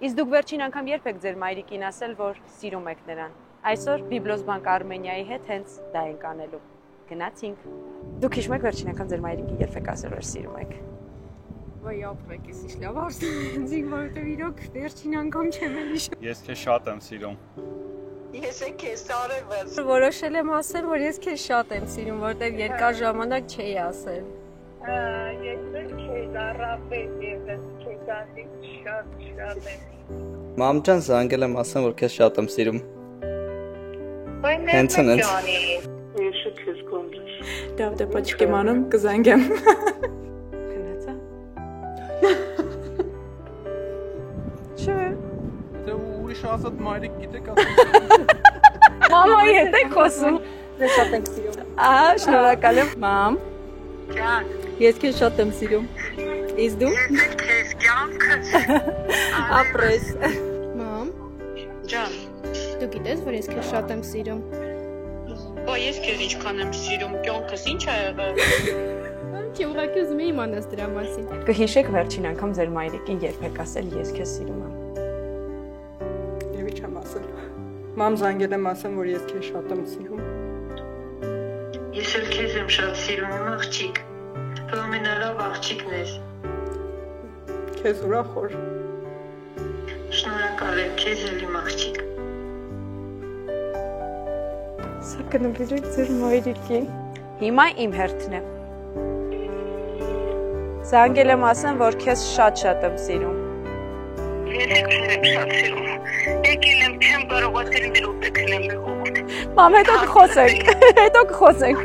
Իսկ դուք վերջին անգամ երբ եք ձեր մայրիկին ասել, որ սիրում եք նրան։ Այսօր Բիբլոս բանկ Արմենիայի հետ հենց դա ենք անելու։ Գնացինք։ Դուք հիշում եք վերջին անգամ ձեր մայրիկին երբ եք ասել, որ սիրում եք։ Վայ ապրեք, ես լավ արսենձի, որովհետև իրոք վերջին անգամ չեմ էլ հիշում։ Ես քեզ շատ եմ սիրում։ Ես քեզ արևս։ Որոշել եմ ասել, որ ես քեզ շատ եմ սիրում, որովհետև երկար ժամանակ չէի ասել։ Ես քեզ առապետ ես քեզ շատ եմ։ Մամ ջան, զանգել եմ ասեմ, որ քեզ շատ եմ սիրում։ Հենց հենց։ Ես քեզ կոնդրես։ Դավդե պաչկեմ անում, կզանգեմ։ Գնացա։ Չէ։ Դե ուրիշ ազատ մայրիկ գիտեք ասում։ Մամայի հետ եք խոսում։ Ես շատ եմ սիրում։ Ահա, շնորհակալ եմ։ Մամ, Ջան, ես քեզ շատ եմ սիրում։ Իսկ դու։ ես քեզ կյանքս։ Ապրես։ Մամ, Ջան, դու գիտես, որ ես քեզ շատ եմ սիրում։ ու ես քեզ ինչքան եմ սիրում, կյանքս ինչ ա եղել։ Չի ուղղակի ուզում եմ իմանաս դրա մասին։ Կհիշեք վերջին անգամ ձեր մայրիկին երբ եք ասել ես քեզ սիրում եմ։ Եվի չեմ ասել։ Մամ զանգել եմ ասեմ, որ ես քեզ շատ եմ սիրում։ Ես էլ քեզ եմ շատ սիրում, իմ աղջիկ։ Դու ամենալավ աղջիկն ես։ Քեզ ուրախ օր։ Շնորհակալ եմ քեզ էլ իմ աղջիկ։ Սա կնվիրեք ձեր մայրիկին։ Հիմա իմ հերթն է։ Զանգել եմ ասեմ, որ քեզ շատ եմ սիրում։ Ես քեզ եմ շատ սիրում։ Եկել եմ չեմ կարողացել մի րոպե քնեմ։ Մամ, հետո կխոսենք։ Հետո կխոսենք։